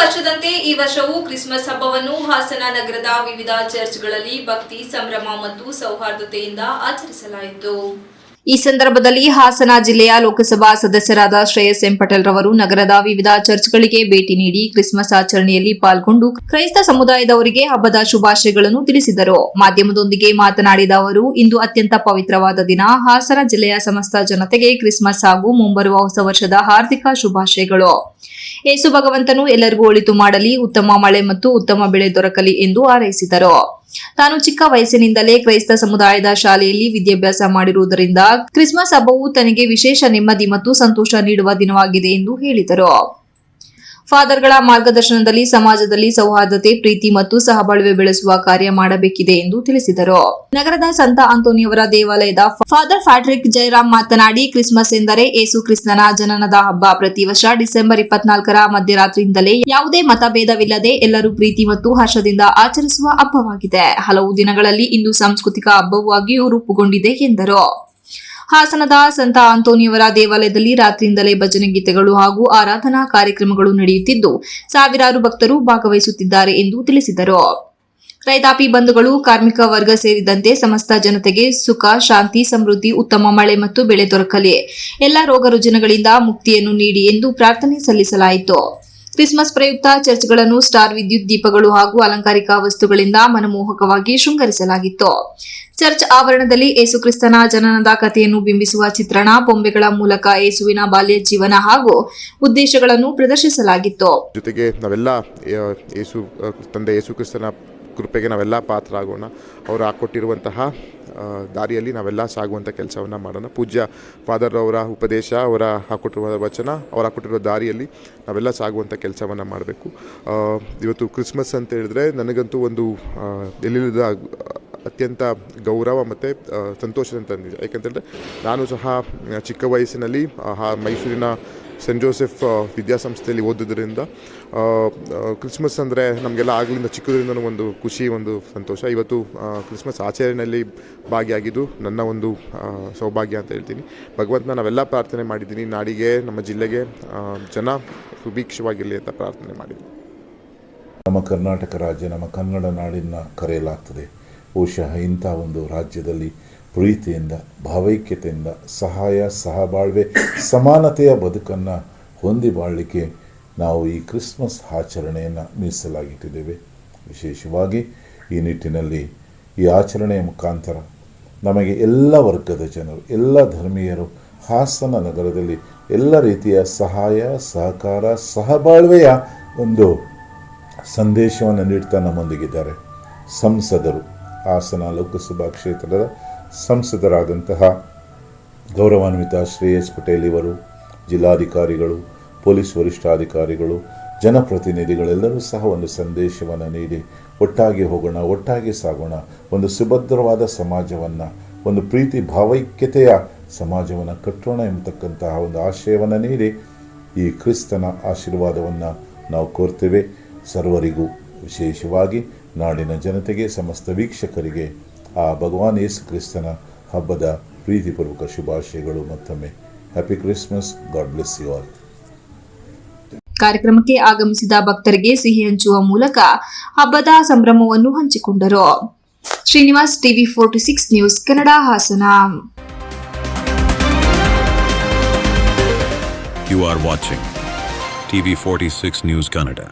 ವರ್ಷದಂತೆ ಈ ವರ್ಷವೂ ಕ್ರಿಸ್ಮಸ್ ಹಬ್ಬವನ್ನು ಹಾಸನ ನಗರದ ವಿವಿಧ ಚರ್ಚ್ಗಳಲ್ಲಿ ಭಕ್ತಿ ಸಂಭ್ರಮ ಮತ್ತು ಸೌಹಾರ್ದತೆಯಿಂದ ಆಚರಿಸಲಾಯಿತು. ಈ ಸಂದರ್ಭದಲ್ಲಿ ಹಾಸನ ಜಿಲ್ಲೆಯ ಲೋಕಸಭಾ ಸದಸ್ಯರಾದ ಶ್ರೇಯಸ್ ಎಂ ಪಟೇಲ್ ರವರು ನಗರದ ವಿವಿಧ ಚರ್ಚ್ಗಳಿಗೆ ಭೇಟಿ ನೀಡಿ ಕ್ರಿಸ್ಮಸ್ ಆಚರಣೆಯಲ್ಲಿ ಪಾಲ್ಗೊಂಡು ಕ್ರೈಸ್ತ ಸಮುದಾಯದವರಿಗೆ ಹಬ್ಬದ ಶುಭಾಶಯಗಳನ್ನು ತಿಳಿಸಿದರು. ಮಾಧ್ಯಮದೊಂದಿಗೆ ಮಾತನಾಡಿದ ಅವರು, ಇಂದು ಅತ್ಯಂತ ಪವಿತ್ರವಾದ ದಿನ. ಹಾಸನ ಜಿಲ್ಲೆಯ ಸಮಸ್ತ ಜನತೆಗೆ ಕ್ರಿಸ್ಮಸ್ ಹಾಗೂ ಮುಂಬರುವ ಹೊಸ ವರ್ಷದ ಹಾರ್ದಿಕ ಶುಭಾಶಯಗಳು. ಯೇಸು ಭಗವಂತನು ಎಲ್ಲರಿಗೂ ಒಳಿತು ಮಾಡಲಿ, ಉತ್ತಮ ಮಳೆ ಮತ್ತು ಉತ್ತಮ ಬೆಳೆ ದೊರಕಲಿ ಎಂದು ಹಾರೈಸಿದರು. ತಾನು ಚಿಕ್ಕ ವಯಸ್ಸಿನಿಂದಲೇ ಕ್ರೈಸ್ತ ಸಮುದಾಯದ ಶಾಲೆಯಲ್ಲಿ ವಿದ್ಯಾಭ್ಯಾಸ ಮಾಡಿರುವುದರಿಂದ ಕ್ರಿಸ್ಮಸ್ ಹಬ್ಬವು ತನಗೆ ವಿಶೇಷ ನೆಮ್ಮದಿ ಮತ್ತು ಸಂತೋಷ ನೀಡುವ ದಿನವಾಗಿದೆ ಎಂದು ಹೇಳಿದರು. ಫಾದರ್ಗಳ ಮಾರ್ಗದರ್ಶನದಲ್ಲಿ ಸಮಾಜದಲ್ಲಿ ಸೌಹಾರ್ದತೆ, ಪ್ರೀತಿ ಮತ್ತು ಸಹಬಾಳ್ವೆ ಬೆಳೆಸುವ ಕಾರ್ಯ ಮಾಡಬೇಕಿದೆ ಎಂದು ತಿಳಿಸಿದರು. ನಗರದ ಸಂತ ಆಂಟೋನಿಯವರ ದೇವಾಲಯದ ಫಾದರ್ ಫ್ಯಾಟ್ರಿಕ್ ಜಯರಾಮ್ ಮಾತನಾಡಿ, ಕ್ರಿಸ್ಮಸ್ ಎಂದರೆ ಯೇಸು ಕ್ರಿಸ್ತನ ಜನನದ ಹಬ್ಬ. ಪ್ರತಿ ವರ್ಷ ಡಿಸೆಂಬರ್ 24ರ ಮಧ್ಯರಾತ್ರಿಯಿಂದಲೇ ಯಾವುದೇ ಮತಭೇದವಿಲ್ಲದೆ ಎಲ್ಲರೂ ಪ್ರೀತಿ ಮತ್ತು ಹರ್ಷದಿಂದ ಆಚರಿಸುವ ಹಬ್ಬವಾಗಿದೆ. ಹಲವು ದಿನಗಳಲ್ಲಿ ಇಂದು ಸಾಂಸ್ಕೃತಿಕ ಹಬ್ಬವಾಗಿಯೂ ರೂಪುಗೊಂಡಿದೆ ಎಂದರು. ಹಾಸನದ ಸಂತ ಆಂಟೋನಿಯವರ ದೇವಾಲಯದಲ್ಲಿ ರಾತ್ರಿಯಿಂದಲೇ ಭಜನೆ ಗೀತೆಗಳು ಹಾಗೂ ಆರಾಧನಾ ಕಾರ್ಯಕ್ರಮಗಳು ನಡೆಯುತ್ತಿದ್ದು ಸಾವಿರಾರು ಭಕ್ತರು ಭಾಗವಹಿಸುತ್ತಿದ್ದಾರೆ ಎಂದು ತಿಳಿಸಿದರು. ರೈತಾಪಿ ಬಂಧುಗಳು, ಕಾರ್ಮಿಕ ವರ್ಗ ಸೇರಿದಂತೆ ಸಮಸ್ತ ಜನತೆಗೆ ಸುಖ, ಶಾಂತಿ, ಸಮೃದ್ಧಿ, ಉತ್ತಮ ಮಳೆ ಮತ್ತು ಬೆಳೆ ದೊರಕಲಿ, ಎಲ್ಲ ರೋಗ ರುಜಿನಗಳಿಂದ ಮುಕ್ತಿಯನ್ನು ನೀಡಿ ಎಂದು ಪ್ರಾರ್ಥನೆ ಸಲ್ಲಿಸಲಾಯಿತು. ಕ್ರಿಸ್ಮಸ್ ಪ್ರಯುಕ್ತ ಚರ್ಚ್ಗಳನ್ನು ಸ್ಟಾರ್ ವಿದ್ಯುತ್ ದೀಪಗಳು ಹಾಗೂ ಅಲಂಕಾರಿಕ ವಸ್ತುಗಳಿಂದ ಮನಮೋಹಕವಾಗಿ ಶೃಂಗರಿಸಲಾಗಿತ್ತು. ಚರ್ಚ್ ಆವರಣದಲ್ಲಿ ಯೇಸುಕ್ರಿಸ್ತನ ಜನನದ ಕಥೆಯನ್ನು ಬಿಂಬಿಸುವ ಚಿತ್ರಣ, ಬೊಂಬೆಗಳ ಮೂಲಕ ಯೇಸುವಿನ ಬಾಲ್ಯ ಜೀವನ ಹಾಗೂ ಉದ್ದೇಶಗಳನ್ನು ಪ್ರದರ್ಶಿಸಲಾಗಿತ್ತು. ಜೊತೆಗೆ ನಾವೆಲ್ಲ ತಂದೆ ಯೇಸುಕ್ರಿಸ್ತನ ಕೃಪೆಗೆ ನಾವೆಲ್ಲ ಪಾತ್ರ ಆಗೋಣ. ಅವರು ಹಾಕೊಟ್ಟಿರುವಂತಹ ದಾರಿಯಲ್ಲಿ ನಾವೆಲ್ಲ ಸಾಗುವಂಥ ಕೆಲಸವನ್ನು ಮಾಡೋಣ. ಪೂಜ್ಯ ಫಾದರ್ ಅವರ ಉಪದೇಶ, ಅವರ ಹಾಕೊಟ್ಟಿರುವ ವಚನ, ಅವರು ಹಾಕೊಟ್ಟಿರುವ ದಾರಿಯಲ್ಲಿ ನಾವೆಲ್ಲ ಸಾಗುವಂಥ ಕೆಲಸವನ್ನು ಮಾಡಬೇಕು. ಇವತ್ತು ಕ್ರಿಸ್ಮಸ್ ಅಂತ ಹೇಳಿದ್ರೆ ನನಗಂತೂ ಒಂದು ಎಲ್ಲಿಲ್ಲದ ಅತ್ಯಂತ ಗೌರವ ಮತ್ತು ಸಂತೋಷ ತಂದಿದೆ. ಯಾಕೆಂತಂದರೆ ನಾನು ಸಹ ಚಿಕ್ಕ ವಯಸ್ಸಿನಲ್ಲಿ ಮೈಸೂರಿನ ಸೆಂಟ್ ಜೋಸೆಫ್ ವಿದ್ಯಾಸಂಸ್ಥೆಯಲ್ಲಿ ಓದೋದ್ರಿಂದ ಕ್ರಿಸ್ಮಸ್ ಅಂದರೆ ನಮಗೆಲ್ಲ ಆಗಲಿಂದ ಚಿಕ್ಕದ್ರಿಂದ ಒಂದು ಖುಷಿ, ಒಂದು ಸಂತೋಷ. ಇವತ್ತು ಕ್ರಿಸ್ಮಸ್ ಆಚರಣೆಯಲ್ಲಿ ಭಾಗಿಯಾಗಿದ್ದು ನನ್ನ ಒಂದು ಸೌಭಾಗ್ಯ ಅಂತ ಹೇಳ್ತೀನಿ. ಭಗವಂತನ ನಾವೆಲ್ಲ ಪ್ರಾರ್ಥನೆ ಮಾಡಿದ್ದೀನಿ, ನಾಡಿಗೆ, ನಮ್ಮ ಜಿಲ್ಲೆಗೆ ಜನ ಸುಭೀಕ್ಷವಾಗಿರಲಿ ಅಂತ ಪ್ರಾರ್ಥನೆ ಮಾಡಿದ್ದೀನಿ. ನಮ್ಮ ಕರ್ನಾಟಕ ರಾಜ್ಯ ನಮ್ಮ ಕನ್ನಡ ನಾಡಿನ ಕರೆಯಲಾಗ್ತದೆ. ಬಹುಶಃ ಇಂಥ ಒಂದು ರಾಜ್ಯದಲ್ಲಿ ಪ್ರೀತಿಯಿಂದ, ಭಾವೈಕ್ಯತೆಯಿಂದ, ಸಹಾಯ, ಸಹಬಾಳ್ವೆ, ಸಮಾನತೆಯ ಬದುಕನ್ನು ಹೊಂದಿ ಬಾಳಲಿಕ್ಕೆ ನಾವು ಈ ಕ್ರಿಸ್ಮಸ್ ಆಚರಣೆಯನ್ನು ಮೀಸಲಾಗಿಟ್ಟಿದ್ದೇವೆ. ವಿಶೇಷವಾಗಿ ಈ ನಿಟ್ಟಿನಲ್ಲಿ ಈ ಆಚರಣೆಯ ಮುಖಾಂತರ ನಮಗೆ ಎಲ್ಲ ವರ್ಗದ ಜನರು, ಎಲ್ಲ ಧರ್ಮೀಯರು ಹಾಸನ ನಗರದಲ್ಲಿ ಎಲ್ಲ ರೀತಿಯ ಸಹಾಯ, ಸಹಕಾರ, ಸಹಬಾಳ್ವೆಯ ಒಂದು ಸಂದೇಶವನ್ನು ನೀಡ್ತಾ ನಮ್ಮೊಂದಿಗಿದ್ದಾರೆ. ಸಂಸದರು, ಹಾಸನ ಲೋಕಸಭಾ ಕ್ಷೇತ್ರದ ಸಂಸದರಾದಂತಹ ಗೌರವಾನ್ವಿತ ಶ್ರೇಯಸ್ ಪಟೇಲ್ ಇವರು, ಜಿಲ್ಲಾಧಿಕಾರಿಗಳು, ಪೊಲೀಸ್ ವರಿಷ್ಠಾಧಿಕಾರಿಗಳು, ಜನಪ್ರತಿನಿಧಿಗಳೆಲ್ಲರೂ ಸಹ ಒಂದು ಸಂದೇಶವನ್ನು ನೀಡಿ ಒಟ್ಟಾಗಿ ಹೋಗೋಣ, ಒಟ್ಟಾಗಿ ಸಾಗೋಣ, ಒಂದು ಸುಭದ್ರವಾದ ಸಮಾಜವನ್ನು, ಒಂದು ಪ್ರೀತಿ ಭಾವೈಕ್ಯತೆಯ ಸಮಾಜವನ್ನು ಕಟ್ಟೋಣ ಎಂಬತಕ್ಕಂತಹ ಒಂದು ಆಶಯವನ್ನು ನೀಡಿ ಈ ಕ್ರಿಸ್ತನ ಆಶೀರ್ವಾದವನ್ನು ನಾವು ಕೋರ್ತೇವೆ. ಸರ್ವರಿಗೂ, ವಿಶೇಷವಾಗಿ ನಾಡಿನ ಜನತೆಗೆ, ಸಮಸ್ತ ವೀಕ್ಷಕರಿಗೆ ಆ ಭಗವಾನ್ ಯೇಸು ಕ್ರಿಸ್ತನ ಹಬ್ಬದ ಪ್ರೀತಿಪೂರ್ವಕ ಶುಭಾಶಯಗಳು. ಮತ್ತೊಮ್ಮೆ happy Christmas. God bless you all. ಕಾರ್ಯಕ್ರಮಕ್ಕೆ ಆಗಮಿಸಿದ ಭಕ್ತರಿಗೆ ಸಿಹಿ ಹಂಚುವ ಮೂಲಕ ಹಬ್ಬದ ಸಂಭ್ರಮವನ್ನು ಹಂಚಿಕೊಂಡರು. Srinivas, TV 46 news Kannada, Hassan. You are watching TV 46 News Kannada.